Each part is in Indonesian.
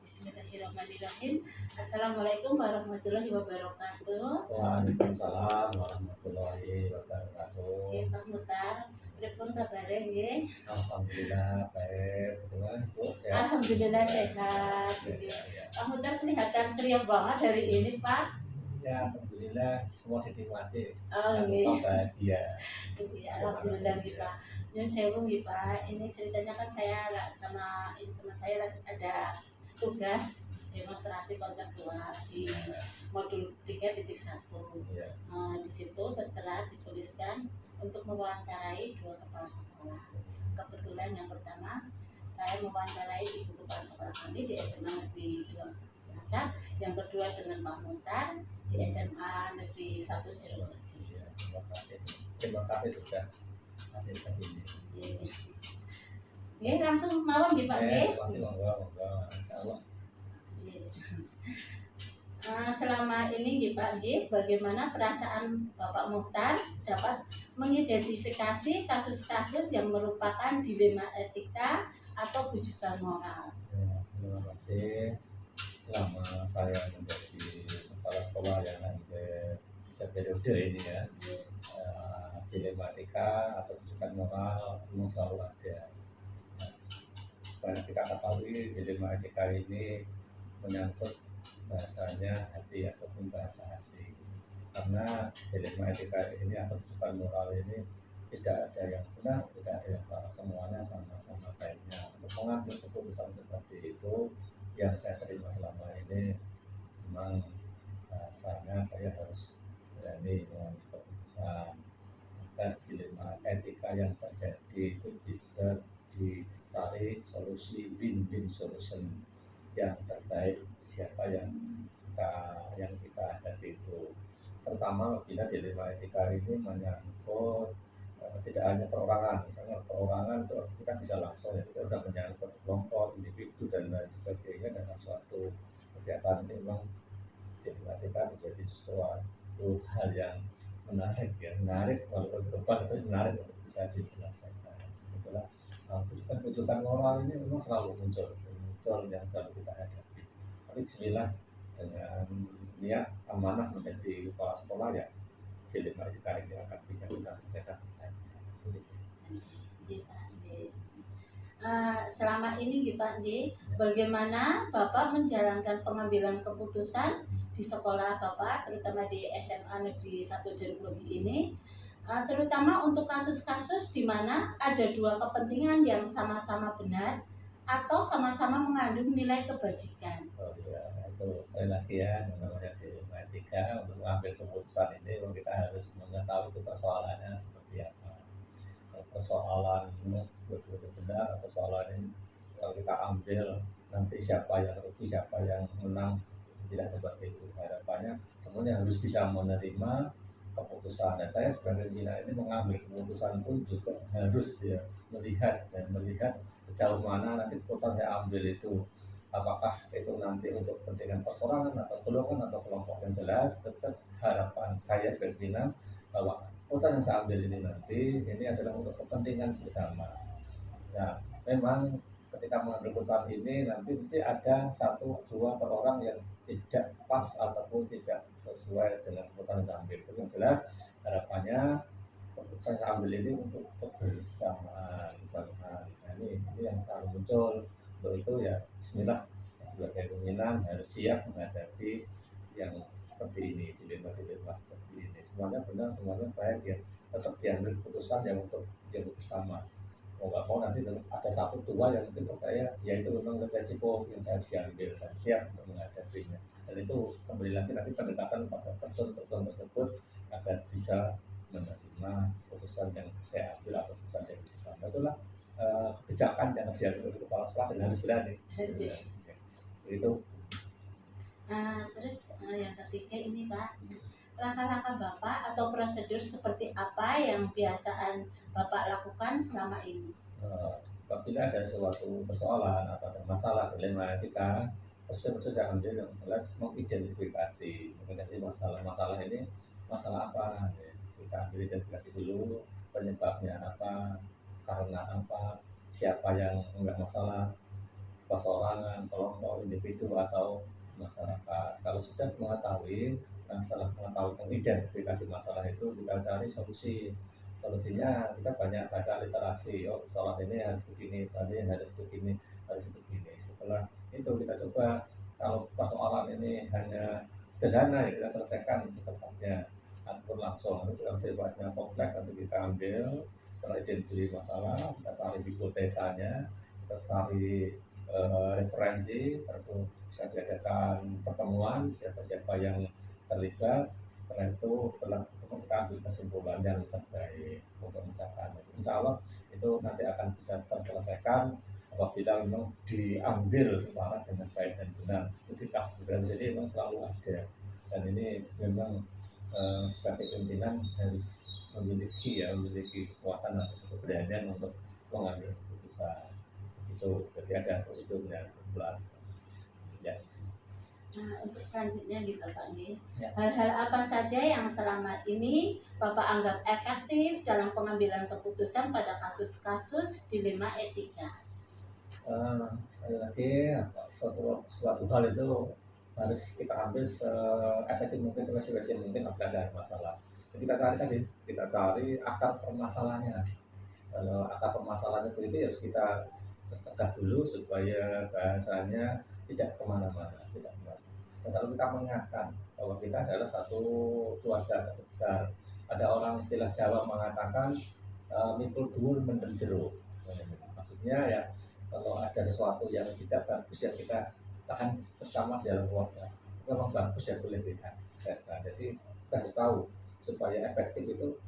Bismillahirrahmanirrahim. Assalamualaikum warahmatullahi wabarakatuh. Waalaikumsalam warahmatullahi wabarakatuh. Nggih, Pak Mutar, pripun kabare nggih? Alhamdulillah baik. Bagaimana Bu? Sehat? Alhamdulillah sehat. Nggih. Pak Mutar kelihatan ceria banget hari ini, Pak. Ya, alhamdulillah semua dinikmati. Oh, Dan nggih. bahagia. Nggih, alhamdulillah nggih, Pak. Nyun sewu nggih, Pak. Ini ceritanya kan saya sama teman saya ada tugas demonstrasi konseptual di modul 3.1. Iya. Di situ tertera dituliskan untuk mewawancarai 2 kepala sekolah. Kebetulan yang pertama saya mewawancarai ibu kepala sekolah kami di SMA Negeri 2 Cilacap, yang kedua dengan Pak Mutar di SMA Negeri 1 Jeruk lagi. Iya, terima kasih sudah hadir ke sini. Nggih, langsung mawon nggih Pak nggih. Masih monggo, insyaallah. Selama ini nggih Pak nggih, bagaimana perasaan Bapak Muhtar dapat mengidentifikasi kasus-kasus yang merupakan dilema etika atau bujukan moral? Ya, terima kasih. Lama saya menjadi kepala sekolah yang hampir 3 periode ini ya. Dilematika atau bujukan moral memang selalu ada. Karena kita ketahui dilema etika ini menyangkut bahasanya hati ataupun bahasa hati. Karena dilema etika ini atau bujukan moral ini tidak ada yang benar, tidak ada yang salah, semuanya sama-sama baiknya. Untuk mengambil keputusan seperti itu yang saya terima selama ini, memang bahasanya saya harus berani mengambil keputusan agar dilema etika yang terjadi itu bisa dicari solusi win-win solution yang terbaik siapa yang kita hadapi itu. Pertama, bila dilema etika ini menyangkut tidak hanya perorangan, misalnya perorangan itu kita bisa langsung ya, kita sudah menyangkut kelompok, individu dan lain sebagainya dalam suatu kegiatan ini memang dilema etika menjadi suatu hal yang menarik ya, menarik walaupun beban itu menarik untuk bisa diselesaikan. Itulah bujukan moral ini memang selalu muncul yang selalu kita hadapi. Tapi bismillah dengan niat amanah menjadi kepala sekolah ya, dilema etika ini akan bisa kita selesaikan sebenarnya. Selama ini Pak Nji, bagaimana Bapak menjalankan pengambilan keputusan di sekolah Bapak, terutama di SMA Negeri 1 Jeruk ini, terutama untuk kasus-kasus di mana ada 2 kepentingan yang sama-sama benar atau sama-sama mengandung nilai kebajikan? Oh ya, itu sekali lagi ya, namanya dilema etika. Untuk mengambil keputusan ini kita harus mengetahui itu persoalannya seperti apa. Persoalan betul-betul benar atau persoalan ini kalau kita ambil nanti siapa yang rugi siapa yang menang, tidak seperti itu. Harapannya semuanya harus bisa menerima keputusan, dan saya sebagai pembina ini mengambil keputusan pun juga harus ya melihat sejauh mana nanti keputusan saya ambil itu, apakah itu nanti untuk kepentingan persorangan atau golongan atau kelompok. Yang jelas tetap harapan saya sebagai pembina bahwa keputusan yang saya ambil ini nanti ini adalah untuk kepentingan bersama. Nah, memang ketika mengambil keputusan ini nanti mesti ada 1-2 orang yang tidak pas ataupun tidak sesuai dengan keputusan yang saya ambil. Yang jelas harapannya keputusan yang saya ambil ini untuk kebersamaan. Nah, ini yang selalu muncul. Untuk itu ya bismillah, sebagai pimpinan harus siap menghadapi yang seperti ini, dilema seperti ini. Semuanya benar, semuanya baik, ya tetap diambil keputusan yang untuk yang bersama. Mau nggak mau nanti ada satu tua yang mungkin percaya ya itu memang resiko yang saya harus diambil dan siap untuk menghadapinya. Dan itu kembali lagi nanti pendekatan pada person-person tersebut agar bisa menerima keputusan yang saya ambil atau keputusan yang bersama. Itulah kebijakan yang harus diambil oleh kepala sekolah dan harus berani. Itu. Terus yang ketiga ini Pak, langkah-langkah Bapak atau prosedur seperti apa yang biasaan Bapak lakukan selama ini? Apabila ada suatu persoalan atau ada masalah dilema etika, prosedur saya ambil yang jelas mengidentifikasi masalah ini masalah apa. Ya, kita ambil identifikasi dulu penyebabnya apa, karena apa, siapa yang enggak masalah, perseorangan, kelompok, individu atau masyarakat. Kalau sudah mengetahui, nah setelah mengetahui mengidentifikasi masalah itu kita cari solusi. Solusinya kita banyak baca literasi. Oh, soal ini harus begini, tadi harus begini, harus begini. Setelah itu kita coba kalau persoalan ini hanya sederhana ya kita selesaikan secepatnya ataupun langsung. Kalau sifatnya kompleks nanti kita ambil setelah identifikasi masalah, kita cari hipotesanya, kita cari referensi, baru bisa diadakan pertemuan siapa-siapa yang terlibat. Setelah itu setelah kita ambil kesimpulan yang terbaik untuk mencapainya. Insya Allah itu nanti akan bisa terselesaikan apabila memang diambil secara dengan baik dan benar. Studi kasus jadi memang selalu ada, dan ini memang sebagai pimpinan harus memiliki kekuatan atau keberanian untuk mengambil keputusan. Itu jadi ada prosedurnya bulan ya. Untuk selanjutnya di Bapak nih, Ya. hal-hal apa saja yang selama ini Bapak anggap efektif dalam pengambilan keputusan pada kasus-kasus dilema etika? Sekali lagi suatu hal itu harus kita ambil seefektif mungkin, seefektif mungkin apabila ada masalah. Jadi kita cari akar permasalahannya. Kalau akar permasalahannya begitu ya harus kita cegah dulu supaya bahasanya tidak kemana-mana, tidak kemana. Dan selalu kita mengingatkan bahwa kita adalah satu keluarga, satu besar. Ada orang istilah Jawa mengatakan mikul dhuwur mendem jero. Maksudnya ya kalau ada sesuatu yang tidak bagus ya kita tahan bersama di dalam keluarga. Memang bagus ya boleh beda. Nah, jadi kita harus tahu supaya efektif itu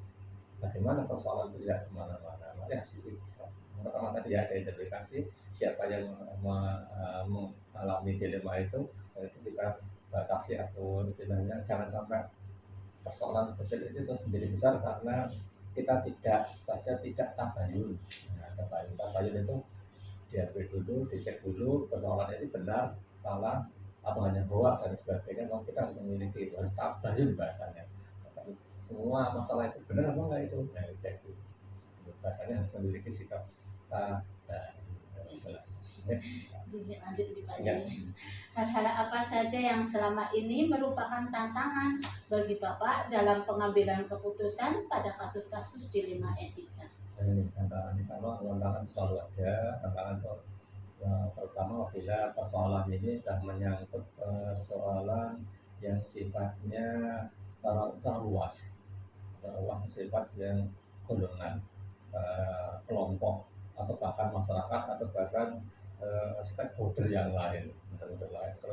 bagaimana persoalan itu tidak kemana-mana. Makanya harus bisa. Pertama tadi ada identifikasi siapa yang mengalami dilema itu, dan itu kita batasi atau istilahnya jangan sampai persoalan seperti itu terus menjadi besar karena kita tidak tabayun. Nah, tabayun itu diambil dulu, dicek dulu persoalan ini benar, salah, atau hanya hoak dan sebagainya. Kalau kita harus memiliki itu, harus tabayun bahasanya. Semua masalah itu benar apa enggak itu? Nah, cek dulu. Bahasanya harus memiliki sikap Jadi lanjut di Pak. Hal-hal apa saja yang selama ini merupakan tantangan bagi Bapak dalam pengambilan keputusan pada kasus-kasus dilema etika? Ini tantangan tantangan selalu ada, tantangan terutama apabila persoalan ini sudah menyangkut persoalan yang sifatnya secara luas, sifat yang golongan, kelompok, atau bahkan masyarakat, atau bahkan stakeholder yang lain. Kalau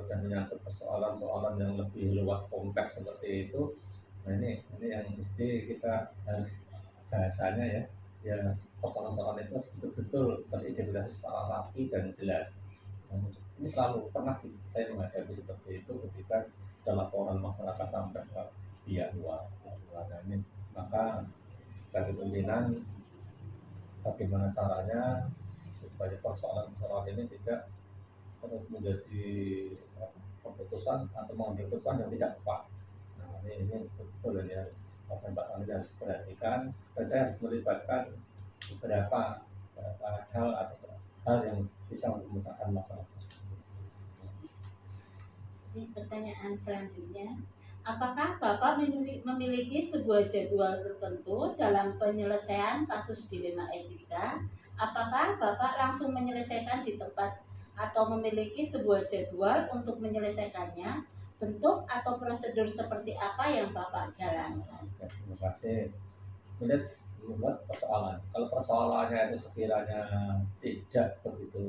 sudah menyangkut persoalan-persoalan yang lebih luas kompleks seperti itu, nah ini yang mesti kita harus bahasanya ya persoalan-persoalan itu harus betul-betul teridentifikasi secara rapi dan jelas. Ini selalu pernah saya menghadapi seperti itu ketika ada laporan masyarakat sampai ke pihak luar. Nah, ini maka sebagai pimpinan bagaimana caranya supaya persoalan-persoalan ini tidak terus menjadi keputusan atau mengambil keputusan yang tidak tepat. Nah, ini betul ini harus Pak Tani harus perhatikan, dan saya harus melibatkan beberapa hal atau hal yang bisa memecahkan masalah tersebut. Jadi pertanyaan selanjutnya, apakah Bapak memiliki sebuah jadwal tertentu dalam penyelesaian kasus dilema etika? Apakah Bapak langsung menyelesaikan di tempat atau memiliki sebuah jadwal untuk menyelesaikannya bentuk atau prosedur seperti apa yang Bapak jalankan? Ya, terima kasih. Kemudian membuat persoalan. Kalau persoalannya itu sekiranya tidak begitu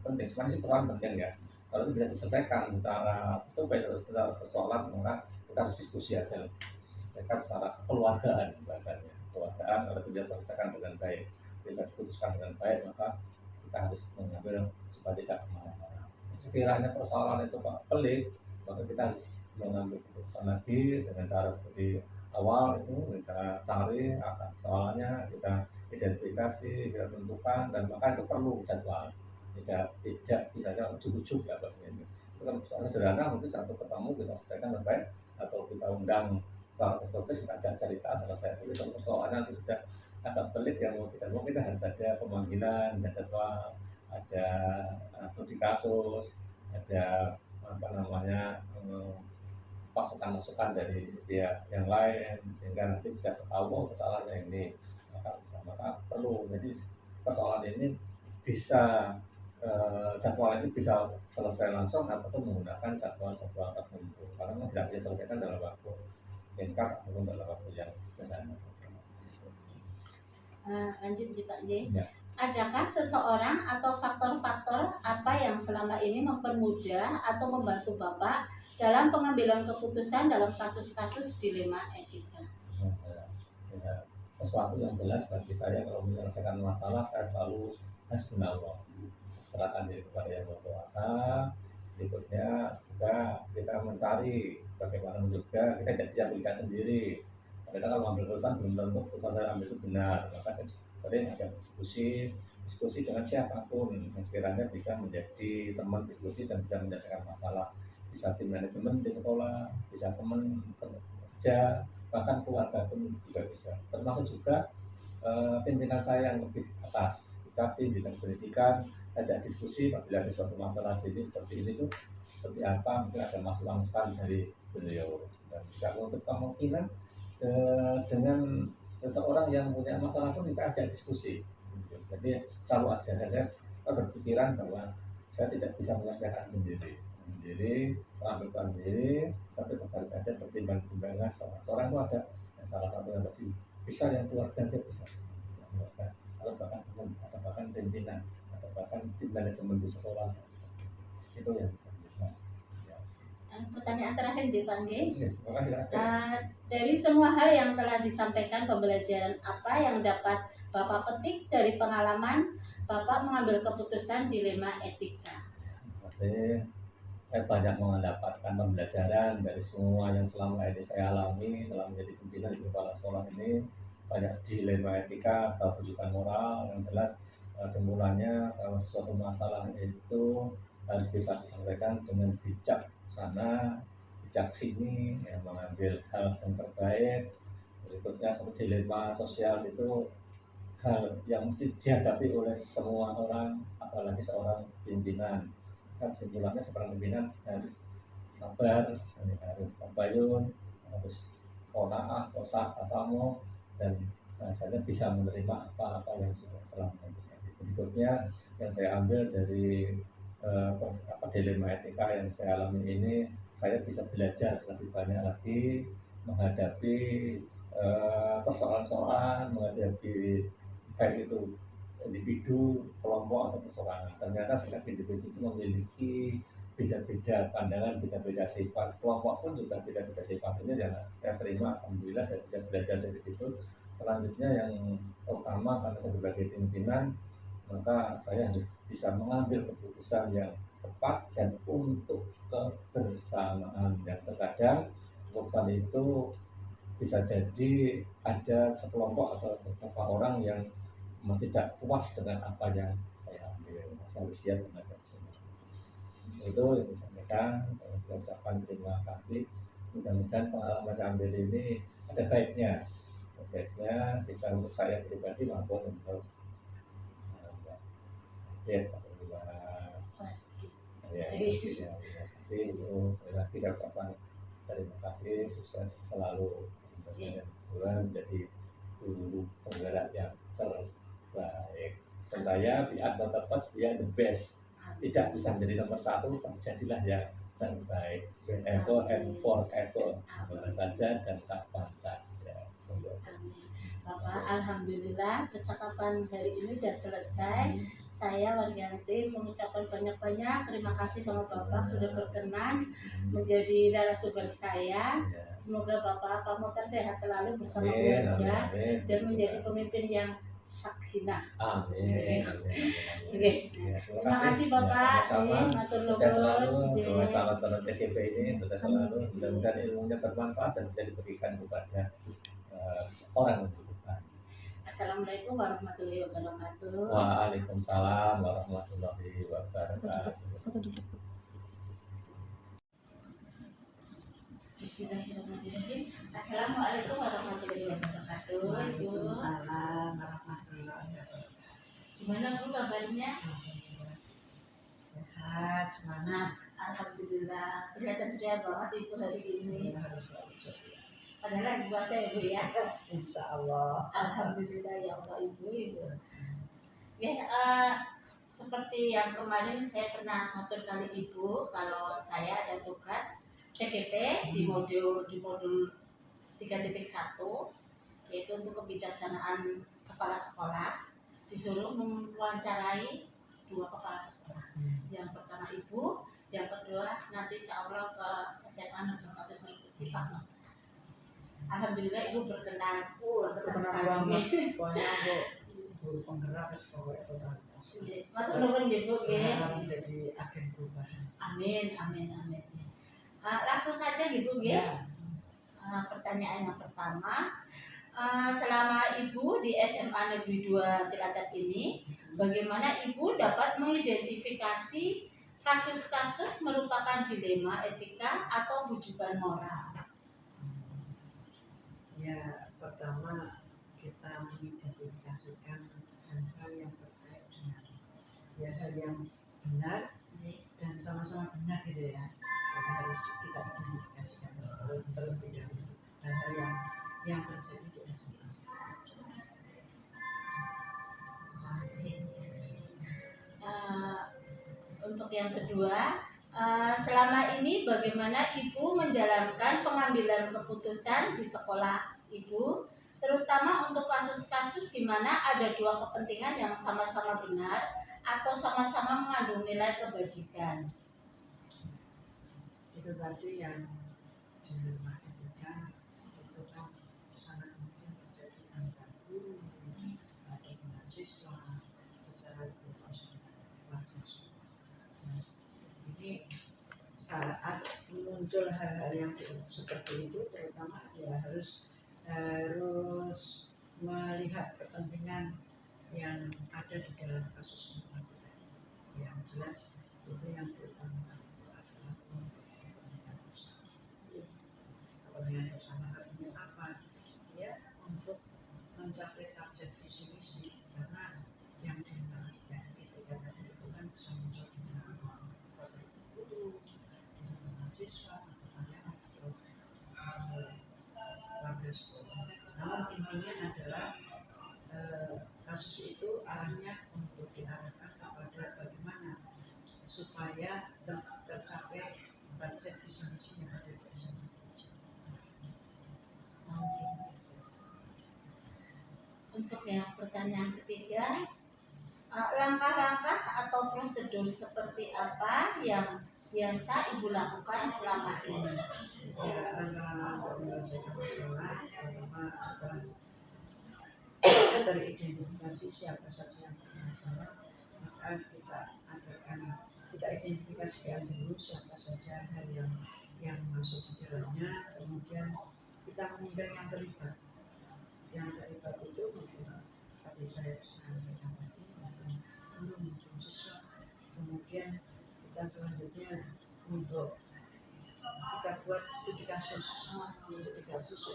penting, sebenarnya sih persoalan penting ya. Kalau itu bisa diselesaikan secara face to face atau secara persoalan, maka kita harus diskusi aja. Selesaikan secara kekeluargaan bahasanya. Kekeluargaan kalau tidak selesaikan dengan baik, bisa diputuskan dengan baik, maka kita harus mengambil supaya tidak kemana-mana. Sekiranya persoalan itu Pak pelik, maka kita harus mengambil keputusan lagi dengan cara seperti awal itu kita cari akar persoalannya, kita identifikasi, kita tentukan, dan maka itu perlu jadwal. Tidak bisa aja ujuk-ujuk ya bahasanya itu kan persoalan sederhana, mungkin satu ketemu kita selesaikan dengan baik, atau kita undang secara face to face, kita ajak cerita selesai. Tapi kalau persoalannya nanti sudah agak pelik, yang mau tidak mau kita harus ada pemanggilan dan jadwal, ada studi kasus, ada apa namanya masukan-masukan dari pihak yang lain, sehingga nanti bisa ketahui kesalahannya ini, maka perlu. Jadi persoalan ini bisa jadwal ini bisa selesai langsung ataupun menggunakan jadwal-jadwal tertentu, karena memang tidak bisa selesaikan dalam waktu singkat ataupun dalam waktu yang sederhana saja. Lanjut Pak J. Ya. Adakah seseorang atau faktor-faktor apa yang selama ini mempermudah atau membantu Bapak dalam pengambilan keputusan dalam kasus-kasus dilema etika? Ya, sesuatu yang jelas bagi saya, kalau menyelesaikan masalah saya selalu hasbunallah, serahkan diri kepada Yang Maha Kuasa. Berikutnya juga kita mencari bagaimana juga kita tidak bisa berbicara sendiri. Kita kalau mengambil keputusan belum tentu keputusan saya ambil itu benar, maka saya sering ada diskusi dengan siapapun yang sekiranya bisa menjadi teman diskusi dan bisa menyelesaikan masalah. Bisa tim manajemen di sekolah, bisa teman kerja, bahkan keluarga pun juga bisa. Termasuk juga pimpinan saya yang lebih atas, di dinas pendidikan, ajak diskusi apabila ada suatu masalah sini seperti ini tuh seperti apa, mungkin ada masukan dari beliau. Dan juga untuk kemungkinan dengan seseorang yang punya masalah pun kita ajak diskusi. Jadi selalu ada, dan saya berpikiran bahwa saya tidak bisa menyelesaikan sendiri, mengambil sendiri, tapi tetap harus ada pertimbangan-pertimbangan. Seorang itu ada yang salah satu yang tadi bisa, yang keluarga aja bisa, atau bahkan teman, atau bahkan pimpinan, atau bahkan tim manajemen di sekolah, itu yang bisa. Pertanyaan terakhir Pak J. Terima kasih. Dari semua hal yang telah disampaikan, pembelajaran apa yang dapat Bapak petik dari pengalaman Bapak mengambil keputusan dilema etika? Terima kasih. Saya banyak mendapatkan pembelajaran dari semua yang selama ini saya alami selama menjadi pimpinan di kepala sekolah ini. Banyak dilema etika atau rujukan moral yang jelas. Semulanya kalau suatu masalah itu harus bisa diselesaikan dengan bijak sana, bijak sini, yang mengambil hal yang terbaik. Berikutnya seperti dilema sosial itu hal yang mesti dihadapi oleh semua orang, apalagi seorang pimpinan. Kesimpulannya seorang pimpinan harus sabar, harus tabayun, harus qanaah, tasamuh, dan saya bisa menerima apa-apa yang sudah selama ini terjadi. Berikutnya yang saya ambil dari dilema etika yang saya alami ini, saya bisa belajar lebih banyak lagi menghadapi persoalan-persoalan, menghadapi baik itu individu, kelompok, atau persoalan. Ternyata setiap individu itu memiliki beda-beda pandangan, beda-beda sifat. Kelompok pun juga beda-beda sifat. Ini yang saya terima, alhamdulillah saya bisa belajar dari situ. Selanjutnya yang utama, karena saya sebagai pimpinan, maka saya harus bisa mengambil keputusan yang tepat dan untuk kebersamaan. Dan terkadang keputusan itu bisa jadi ada sekelompok atau beberapa orang yang tidak puas dengan apa yang saya ambil. Saya harus siap menghadapi semua. Itu yang saya sampaikan. Saya ucapkan terima kasih. Mudah-mudahan pengalaman saya ambil ini ada baiknya bisa untuk saya pribadi maupun untuk terima kasih. Terima kasih, saya ucapkan terima kasih, sukses selalu menjadi guru penggerak yang terbaik. Saya biar tetap the best, tidak bisa menjadi nomor satu, tapi jadilah yang terbaik. Evo and forever, mana saja dan kapan saja. Bapak, alhamdulillah percakapan hari ini sudah selesai. Saya Waryanti mengucapkan banyak-banyak terima kasih sama Bapak sudah berkenan menjadi narasumber saya. Semoga Bapak Pak Mokhtar sehat selalu bersama keluarga dan menjadi pemimpin yang sakinah. Amin. Oke. Terima kasih Bapak. Matur Sukses selalu nuwun. untuk calon-calon CGP ini, sukses selalu. Mudah-mudahan ilmunya bermanfaat dan bisa diberikan kepada orang yang membutuhkan. Assalamualaikum warahmatullahi wabarakatuh. Waalaikumsalam warahmatullahi wabarakatuh. Bismillahirrahmanirrahim. Assalamualaikum warahmatullahi wabarakatuh. Waalaikumsalam warahmatullahi wabarakatuh. Gimana Bu kabarnya? Sehat, semangat. Alhamdulillah. Kelihatan ceria banget Ibu hari ini. Harus selalu ceria. Padahal lagi puasa ya Bu ya. Insya Allah. Alhamdulillah ya Allah Ibu. Ya, seperti yang kemarin saya pernah ngatur kali Ibu, kalau saya ada tugas CGP di modul 3.1, yaitu untuk kebijaksanaan kepala sekolah, disuruh mewawancarai 2 kepala sekolah. Yang pertama Ibu, yang kedua nanti insya Allah ke SMA Negeri 1 Jeruk Pak. Alhamdulillah Ibu berkenan. Berkenan banget. Pokoknya Bu penggerak pokoknya totalitas. Matur nuwun nggih Bu nggih. Menjadi agen perubahan. Amin. Langsung saja Ibu nggih. Ya. Pertanyaan yang pertama, selama Ibu di SMA Negeri 2 Cilacap ini, bagaimana Ibu dapat mengidentifikasi kasus-kasus merupakan dilema etika atau bujukan moral? Ya, pertama kita mengidentifikasikan hal-hal yang terkait dengan ya hal yang benar dan sama-sama benar gitu ya. Jadi harus kita identifikasikan terlebih dahulu hal-hal yang terjadi di SMA. Untuk yang kedua, selama ini bagaimana Ibu menjalankan pengambilan keputusan di sekolah Ibu, terutama untuk kasus-kasus di mana ada 2 kepentingan yang sama-sama benar atau sama-sama mengandung nilai kebajikan? Itu tadi yang dilema etika itu kan sangat mungkin terjadi antara guru atau dengan siswa secara profesional warga sekolah. Nah, ini saat muncul hal-hal yang seperti itu, terutama ya harus melihat kepentingan yang ada di dalam kasus ini. Yang jelas itu yang terutama adalah kepentingan bersama artinya apa? Ya, untuk mencapai target visi misi, karena yang dinamakan etika tadi itu kan bisa muncul dengan guru, dengan siswa, karyawan atau warga sekolah. Namun intinya adalah kasus itu arahnya untuk diarahkan kepada bagaimana supaya tercapai target visi misi yang ada di SMA. Untuk yang pertanyaan ketiga, langkah-langkah atau prosedur seperti apa yang biasa Ibu lakukan selama ini? Ya, langkah-langkah untuk menyelesaikan masalah pertama setelah teridentifikasi siapa saja yang bermasalah, maka kita identifikasikan dulu siapa saja hal yang masuk di dalamnya, kemudian kita mengundang yang terlibat. Yang terlibat itu mungkin tadi saya sampaikan tadi, mungkin siswa, kemudian kita selanjutnya untuk kita buat studi kasus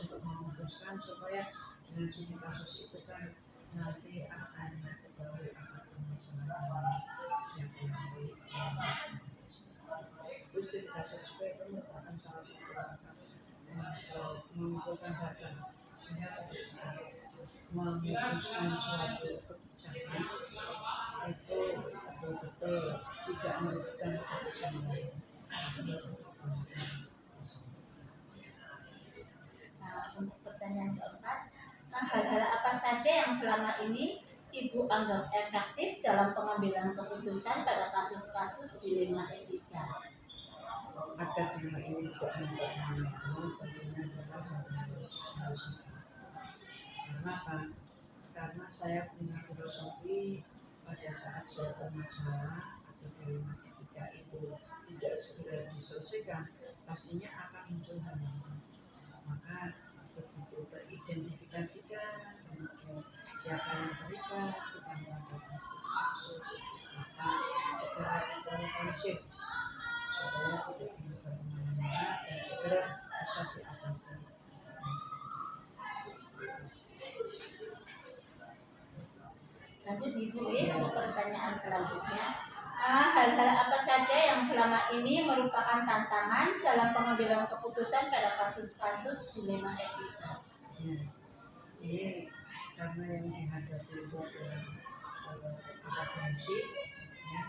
untuk memutuskan supaya dengan studi kasus itu kan nanti akan ketahui apa permasalahan siapa yang baik. Terus studi kasus juga itu merupakan salah satu langkah untuk mengumpulkan data sehingga pada saat memutuskan suatu kebijakan itu betul-betul tidak merugikan satu sama lain. Nah, untuk pertanyaan keempat, hal-hal apa saja yang selama ini Ibu anggap efektif dalam pengambilan keputusan pada kasus-kasus dilema etika? Agar dilema ini tidak mempermainkan, tentunya adalah harus karena apa? Karena saya punya filosofi pada saat suatu masalah atau dilema etika itu tidak segera diselesaikan, pastinya akan muncul hal-hal. Maka begitu teridentifikasikan kemudian siapa yang terlibat, kita melakukan studi kasus, maka segera kita forensik supaya tidak kemana-mana dan segera bisa diatasi. Lanjut Ibu ya, untuk pertanyaan selanjutnya. Hal-hal apa saja yang selama ini merupakan tantangan dalam pengambilan keputusan pada kasus-kasus dilema etika? Ya, ini karena yang dihadapi itu adalah akademisi, ya,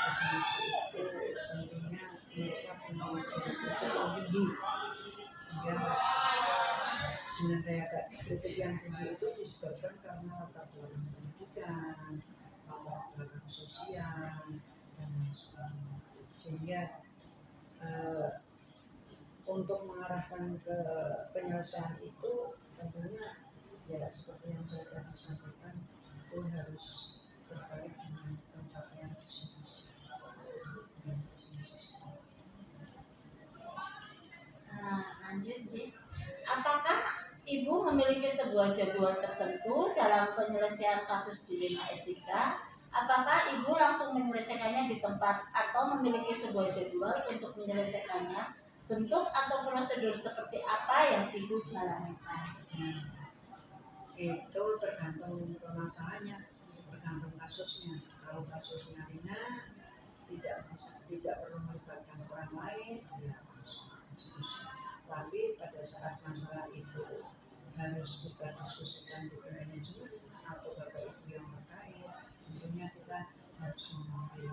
akademisi itu tentunya mereka punya kritik yang tinggi, sehingga dengan daya kritik yang tinggi itu disebabkan karena latar belakang pendidikan, latar belakang sosial, dan lain sebagainya. Sehingga untuk mengarahkan ke penyelesaian itu tentunya ya seperti yang saya tadi sampaikan itu harus terkait dengan pencapaian visi misi. Lanjut Ji. Apakah Ibu memiliki sebuah jadwal tertentu dalam penyelesaian kasus dilema etika? Apakah Ibu langsung menyelesaikannya di tempat atau memiliki sebuah jadwal untuk menyelesaikannya? Bentuk atau prosedur seperti apa yang Ibu jalankan? Itu tergantung permasalahannya, tergantung kasusnya. Kalau kasusnya ringan, tidak perlu melibatkan orang lain, ya langsung diskusi. Tapi pada saat masalah itu harus kita diskusikan di manajemen atau bapak ibu yang terkait, tentunya kita harus mengambil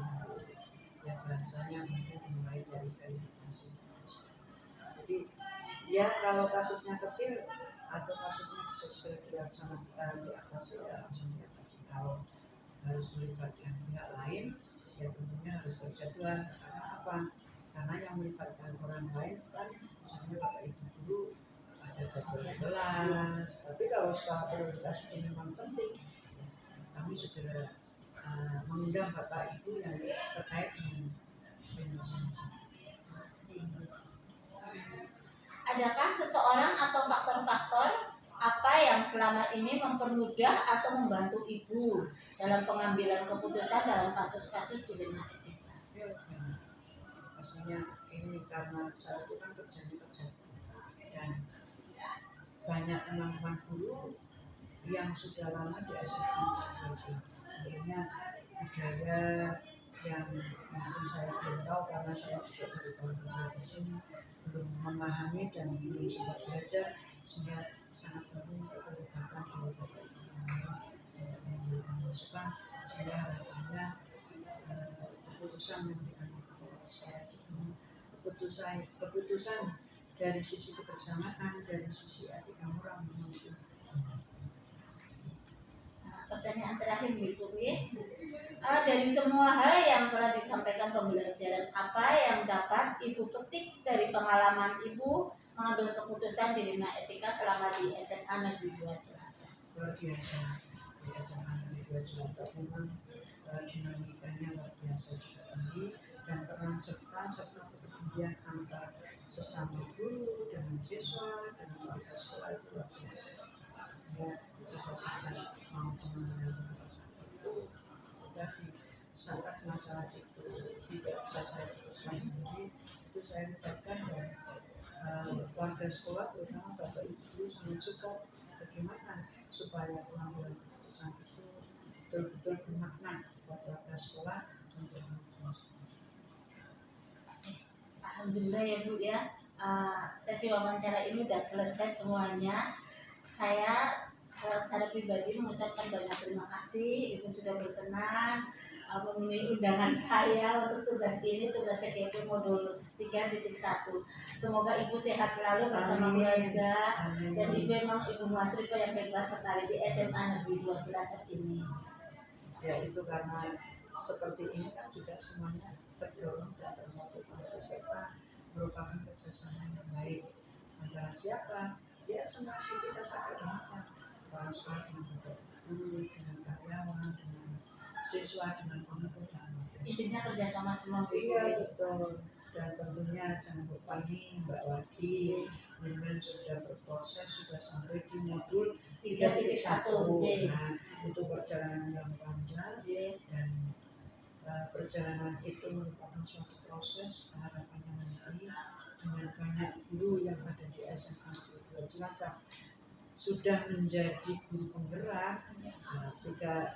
ya bahasanya mungkin dimulai dari verifikasi. Jadi ya kalau kasusnya kecil atau kasusnya bisa segera dilaksanakan diatasi ya langsung diatasi. Kalau harus melibatkan pihak lain ya tentunya harus terjadwal. Karena apa? Karena yang melibatkan orang lain kan misalnya bapak ibu guru ada jadwal kelas. Tapi kalau skala prioritas ini memang penting, ya, kami segera mengundang bapak ibu yang terkait dengan penyelesaian. Adakah seseorang atau faktor-faktor apa yang selama ini mempermudah atau membantu Ibu dalam pengambilan keputusan dalam kasus-kasus dilema etika? Ya, pastinya ini karena saya itu kan kerja dan banyak teman-teman guru yang sudah lama di SMA tentunya budaya yang mungkin saya belum tahu karena saya juga baru tahun di sini belum memahami dan belum sempat belajar, sehingga sangat penting untuk terlibatkan dari bapak ibu yang memberikan masukan sehingga harapannya keputusan yang diambil oleh saya itu keputusan dari sisi kebersamaan, dari sisi etika moral menuju. Pertanyaan terakhir Ibu ya. Dari semua hal yang telah disampaikan pembelajaran, apa yang dapat Ibu petik dari pengalaman Ibu mengambil keputusan dilema etika selama di SMA Negeri 2 Cilacap? Luar biasa, di SMA Negeri 2 Cilacap memang dinamikanya luar biasa juga tinggi dan peran serta kepedulian antar sesama guru dengan siswa dengan warga sekolah itu luar biasa. Sehingga kita sangat mau mengenal itu tadi saat masalah itu tidak bisa saya putuskan sendiri, itu saya libatkan dan warga sekolah terutama bapak ibu sangat suka bagaimana supaya pengambilan keputusan itu betul-betul bermakna buat warga sekolah untuk Alhamdulillah ya Bu ya, sesi wawancara ini sudah selesai semuanya. Saya secara pribadi mengucapkan banyak terima kasih Ibu sudah berkenan memenuhi undangan saya untuk tugas ini, tugas CGP modul 3.1. Semoga Ibu sehat selalu bersama Amin. keluarga. Amin. Dan Ibu memang Ibu Masriko yang hebat sekali di SMA Negeri 2 Cilacap ini. Ya itu karena seperti ini kan juga semuanya terdorong dan termotivasi serta merupakan kerjasama yang baik antara siapa ya semua aktivitas akademiknya orang sekolah dengan guru, dengan karyawan, dengan siswa, dengan penutur dan Intinya kerjasama semua. iya betul. Dan tentunya jangan lupa nih Mbak Wadi, dengan sudah berproses sudah sampai di modul 3.1. Nah, itu perjalanan yang panjang dan perjalanan itu merupakan suatu proses harapannya nanti dengan banyak guru yang ada di SMA 2 Cilacap sudah menjadi guru penggerak. Nah,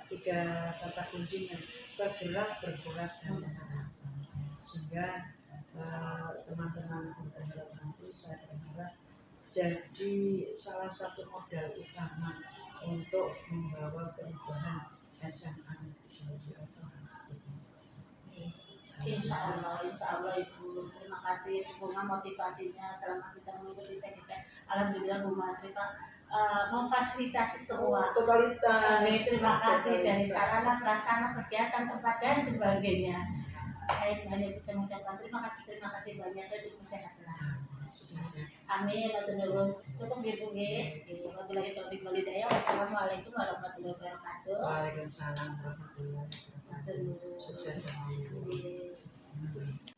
tiga kata kuncinya bergerak, bergerak dan bergerak. Sehingga teman-teman guru penggerak nanti saya berharap jadi salah satu modal utama untuk membawa perubahan SMA Negeri Cilacap. Insya Allah Ibu. Terima kasih dukungan motivasinya selama kita mengikuti CGP. Alhamdulillah Bu Masri Pak memfasilitasi semua. Totalitas. Terima kasih dari sarana, prasarana, kegiatan, tempat dan sebagainya. Saya hanya bisa mengucapkan terima kasih banyak dan Ibu sehat selalu. Suksesnya. Amin. Cukup Ibu nggih. Wabillahi taufiq wal hidayah. Wassalamualaikum warahmatullahi wabarakatuh. Waalaikumsalam warahmatullahi wabarakatuh. Matur nuwun. Sukses selalu. Nggih.